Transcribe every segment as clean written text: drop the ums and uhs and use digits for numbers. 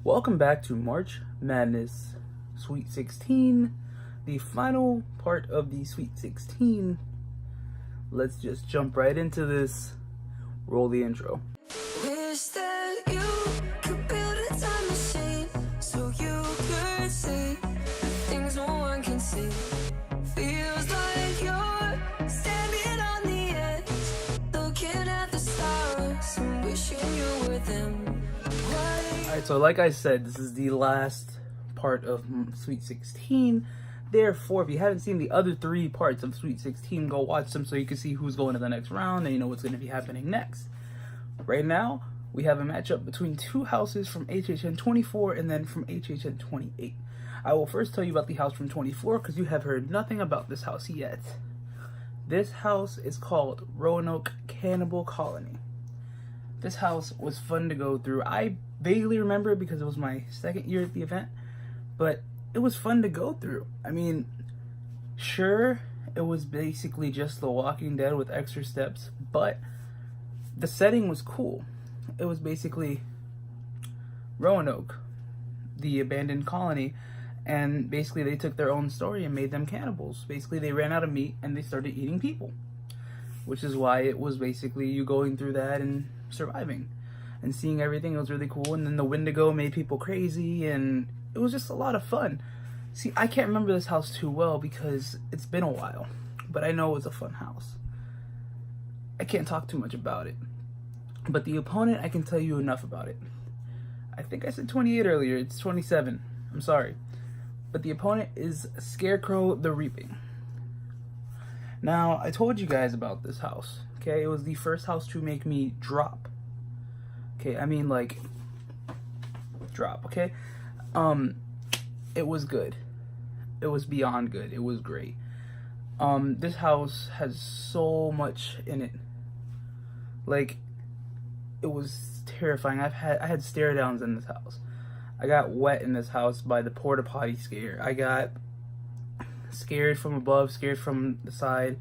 Welcome back to March Madness Sweet 16, the final part of the Sweet 16. Let's just jump right into this. Roll the intro. Wish that you could build a time machine so you could see things no one can see. Feels like you're standing on the edge, looking at the stars and wishing you were them. Alright, so like I said, this is the last part of Sweet 16. Therefore, if you haven't seen the other 3 parts of Sweet 16, go watch them so you can see who's going to the next round and you know what's going to be happening next. Right now, we have a matchup between 2 houses from HHN 24 and then from HHN 28. I will first tell you about the house from 24 because you have heard nothing about this house yet. This house is called Roanoke Cannibal Colony. This house was fun to go through. I vaguely remember it because it was my second year at the event, but it was fun to go through. I mean, sure, it was basically just The Walking Dead with extra steps, but the setting was cool. It was basically Roanoke, the abandoned colony, and basically they took their own story and made them cannibals. Basically, they ran out of meat and they started eating people, which is why it was basically you going through that and surviving and seeing everything. It was really cool. And then the Wendigo made people crazy, and it was just a lot of fun. See, I can't remember this house too well because it's been a while, but I know it was a fun house. I can't talk too much about it, but the opponent, I can tell you enough about it. I think I said 28 earlier. It's 27. I'm sorry. But the opponent is Scarecrow the Reaping. Now, I told you guys about this house, okay? It was the first house to make me drop. Okay, I mean, like, drop, okay? It was good. It was beyond good. It was great. This house has so much in it. Like, it was terrifying. I had stare downs in this house. I got wet in this house by the porta potty scare. I got scared from above, scared from the side.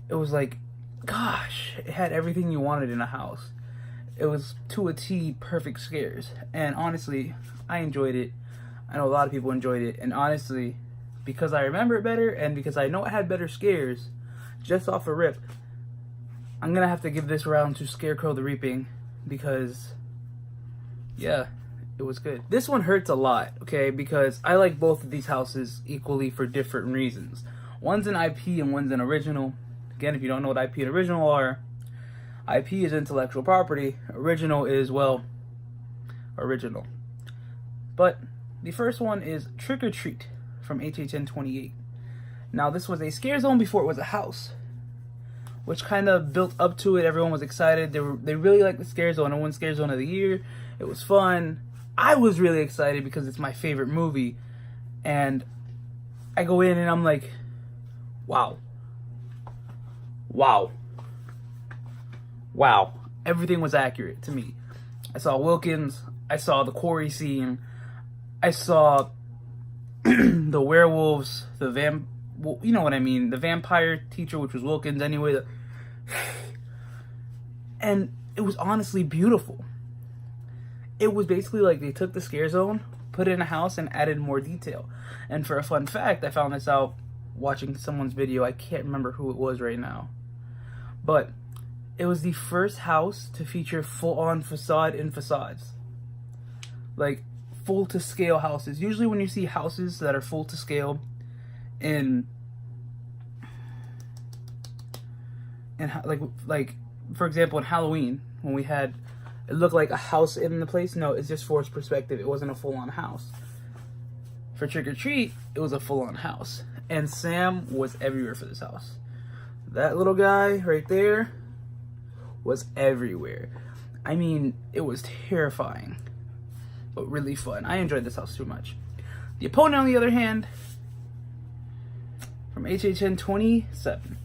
It was like, gosh, it had everything you wanted in a house. It was to a T perfect scares. And honestly, I enjoyed it. I know a lot of people enjoyed it. And honestly, because I remember it better and because I know it had better scares, just off a rip, I'm gonna have to give this round to Scarecrow the Reaping because, yeah, it was good. This one hurts a lot, okay, because I like both of these houses equally for different reasons. One's an IP and one's an original. Again, if you don't know what IP and original are, IP is intellectual property. Original is, well, original. But the first one is Trick or Treat from HHN 28. Now, this was a scare zone before it was a house, which kind of built up to it. Everyone was excited. They really liked the scare zone. It won scare zone of the year. It was fun. I was really excited because it's my favorite movie. And I go in and I'm like, wow. Wow. Wow. Everything was accurate to me. I saw Wilkins. I saw the quarry scene. I saw the werewolves, well, you know what I mean, the vampire teacher, which was Wilkins anyway. And it was honestly beautiful. It was basically like they took the scare zone, put it in a house, and added more detail. And for a fun fact, I found this out watching someone's video. I can't remember who it was right now. But it was the first house to feature full-on facade in facades. Like, full-to-scale houses. Usually when you see houses that are full-to-scale like for example in Halloween, when we had it looked like a house in the place. No, it's just forced perspective. It wasn't a full-on house. For Trick or Treat, it was a full-on house, and Sam was everywhere for this house. That little guy right there was everywhere. I mean, it was terrifying, but really fun. I enjoyed this house too much. The opponent, on the other hand, from HHN 27,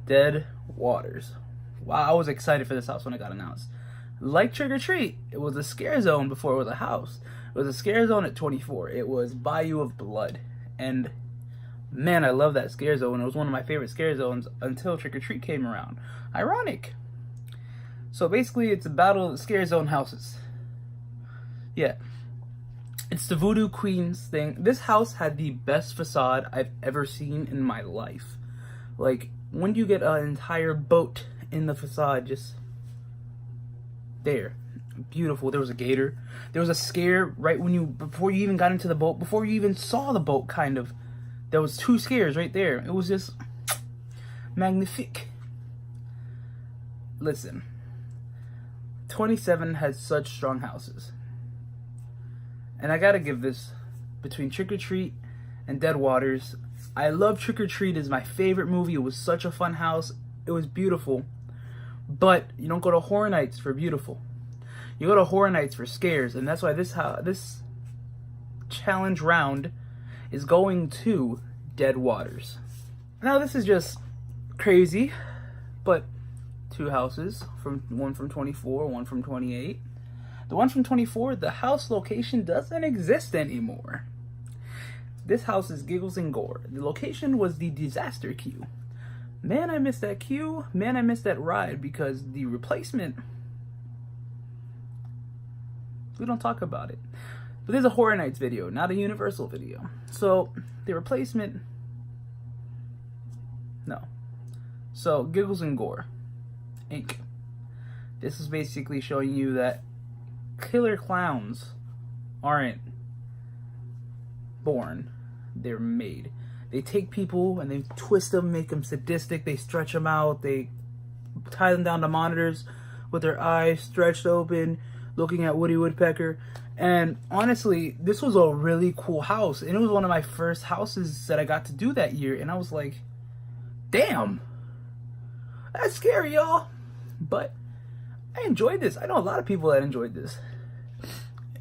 Dead Waters. Wow, I was excited for this house when it got announced. Like Trick or Treat, it was a scare zone before it was a house. It was a scare zone at 24. It was Bayou of Blood. And man, I love that scare zone. It was one of my favorite scare zones until Trick or Treat came around. Ironic. So basically, it's a battle of the scare zone houses. Yeah. It's the Voodoo Queens thing. This house had the best facade I've ever seen in my life. Like, when do you get an entire boat in the facade just there? Beautiful. There was a gator. There was a scare right before you even got into the boat, before you even saw the boat, kind of. There was 2 scares right there. It was just magnifique. Listen, 27 has such strong houses. And I gotta give this, between Trick or Treat and Dead Waters, I love Trick or Treat. Is my favorite movie. It was such a fun house. It was beautiful. But you don't go to Horror Nights for beautiful. You go to Horror Nights for scares. And that's why this challenge round is going to Dead Waters. Now this is just crazy, but 2 houses, one from 24, one from 28. The one from 24, the house location doesn't exist anymore. This house is Giggles and Gore. The location was the disaster queue. Man, I missed that queue. Man, I missed that ride, because the replacement, we don't talk about it. But there's a Horror Nights video, not a Universal video. So, the replacement, no. So, Giggles and Gore, Inc. This is basically showing you that killer clowns aren't born, they're made. They take people and they twist them, make them sadistic, they stretch them out, they tie them down to monitors with their eyes stretched open, looking at Woody Woodpecker. And honestly, this was a really cool house, and it was one of my first houses that I got to do that year, and I was like, damn, that's scary, y'all. But I enjoyed this. I know a lot of people that enjoyed this.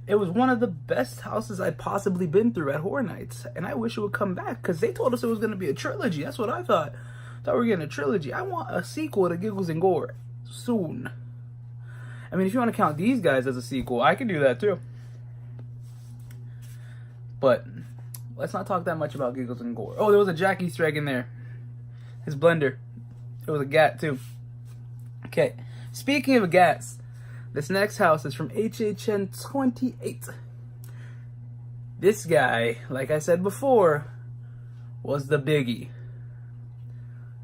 It was one of the best houses I'd possibly been through at Horror Nights, and I wish it would come back, because they told us it was going to be a trilogy. That's what I thought. I thought we were getting a trilogy. I want a sequel to Giggles and Gore soon. I mean, if you want to count these guys as a sequel, I can do that too. But let's not talk that much about Giggles and Gore. Oh, there was a Jack Easter egg in there. His blender. It was a gat too. Okay, speaking of gats, this next house is from HHN 28. This guy, like I said before, was the biggie.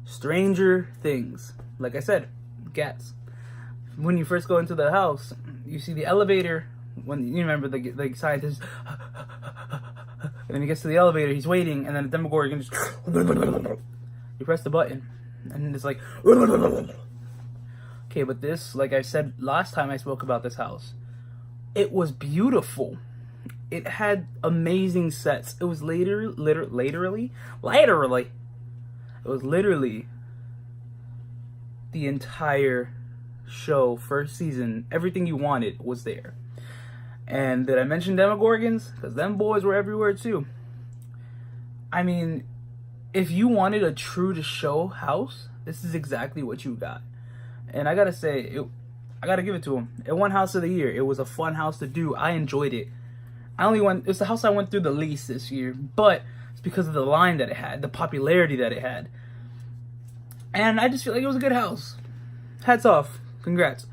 Stranger Things. Like I said, gats. When you first go into the house, you see the elevator. When you remember the scientist, and then he gets to the elevator, he's waiting, and then the Demogorgon just you press the button, and it's like. Okay, but this, like I said last time I spoke about this house, it was beautiful. It had amazing sets. It was literally, it was literally the entire show, first season. Everything you wanted was there. And did I mention Demogorgons? Because them boys were everywhere too. I mean, if you wanted a true to show house, this is exactly what you got. And I gotta say, I gotta give it to him. It won House of the Year. It was a fun house to do. I enjoyed it. It's the house I went through the least this year, but it's because of the line that it had, the popularity that it had. And I just feel like it was a good house. Hats off. Congrats.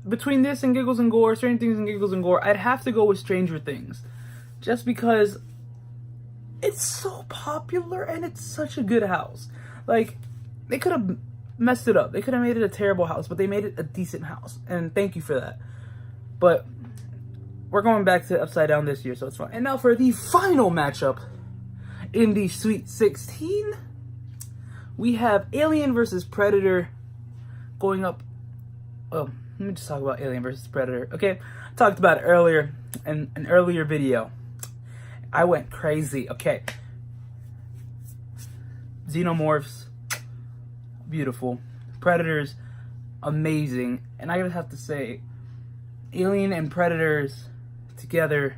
Between this and Giggles and Gore, Stranger Things and Giggles and Gore, I'd have to go with Stranger Things. Just because it's so popular and it's such a good house. Like, they could have messed it up. They could have made it a terrible house, but they made it a decent house. And thank you for that. But we're going back to Upside Down this year, so it's fine. And now for the final matchup in the Sweet 16, we have Alien vs. Predator going up. Oh, let me just talk about Alien vs. Predator. Okay, I talked about it earlier in an earlier video. I went crazy. Okay. Xenomorphs, beautiful. Predators, amazing. And I would have to say, Alien and Predators together,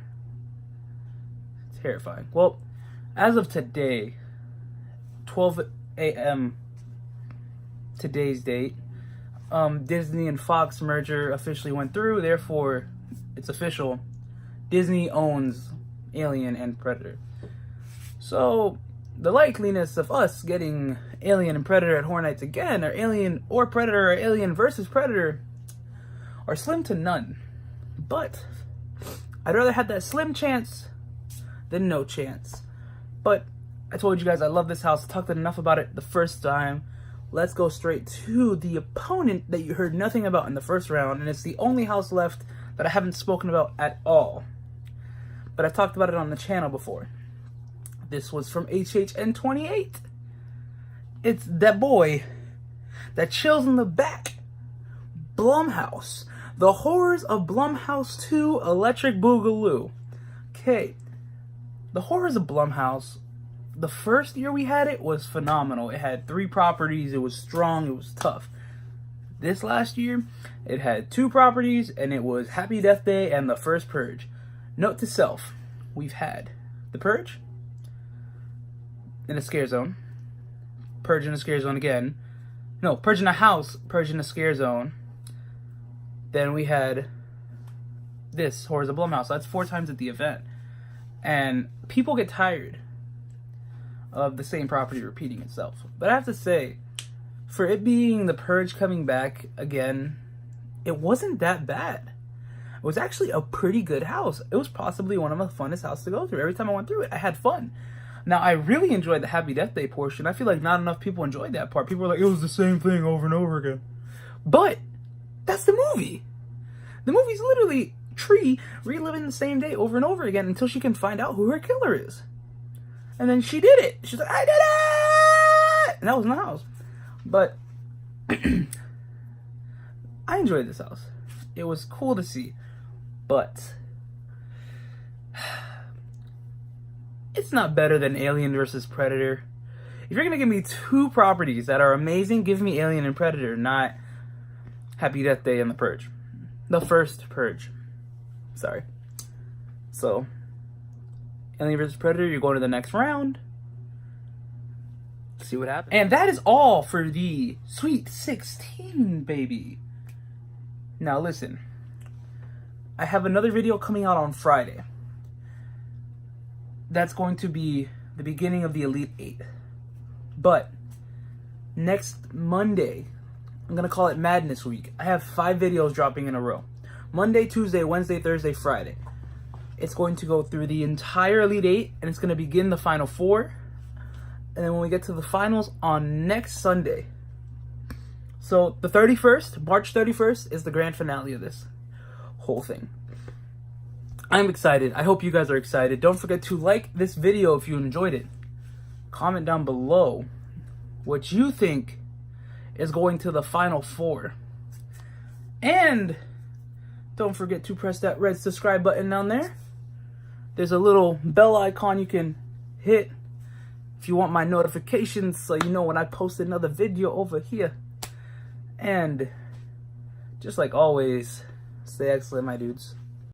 terrifying. Well, as of today, 12 a.m. today's date, Disney and Fox merger officially went through. Therefore, it's official. Disney owns Alien and Predator. So the likeliness of us getting Alien and Predator at Horror Nights again, or Alien or Predator, or Alien versus Predator, are slim to none. But I'd rather have that slim chance than no chance. But I told you guys I love this house. I talked enough about it the first time. Let's go straight to the opponent that you heard nothing about in the first round, and it's the only house left that I haven't spoken about at all. But I've talked about it on the channel before. This was from HHN 28. It's that boy that chills in the back. Blumhouse. The Horrors of Blumhouse 2 Electric Boogaloo. Okay. The Horrors of Blumhouse, the first year we had it was phenomenal. It had 3 properties. It was strong. It was tough. This last year, it had 2 properties, and it was Happy Death Day and The First Purge. Note to self, we've had The Purge in a scare zone, Purge in a scare zone again. No, Purge in a house, Purge in a scare zone. Then we had this, Horrors of Blumhouse. That's 4 times at the event. And people get tired of the same property repeating itself. But I have to say, for it being The Purge coming back again, it wasn't that bad. It was actually a pretty good house. It was possibly one of the funnest houses to go through. Every time I went through it, I had fun. Now, I really enjoyed the Happy Death Day portion. I feel like not enough people enjoyed that part. People were like, it was the same thing over and over again. But that's the movie. The movie's literally Tree reliving the same day over and over again until she can find out who her killer is. And then she did it. She's like, I did it! And that was in the house. But I enjoyed this house. It was cool to see. But it's not better than Alien vs. Predator. If you're going to give me 2 properties that are amazing, give me Alien and Predator, not Happy Death Day and The Purge. The First Purge. Sorry. So, Alien vs. Predator, you're going to the next round. See what happens. And that is all for the Sweet 16, baby. Now listen. I have another video coming out on Friday. That's going to be the beginning of the Elite 8. But next Monday, I'm going to call it Madness Week. I have 5 videos dropping in a row. Monday, Tuesday, Wednesday, Thursday, Friday. It's going to go through the entire Elite 8, and it's going to begin the Final 4. And then when we get to the finals on next Sunday. So the 31st, March 31st, is the grand finale of this whole thing. I'm excited. I hope you guys are excited. Don't forget to like this video if you enjoyed it. Comment down below what you think is going to the Final 4. And don't forget to press that red subscribe button down there. There's a little bell icon you can hit if you want my notifications so you know when I post another video over here. And just like always, stay excellent, my dudes.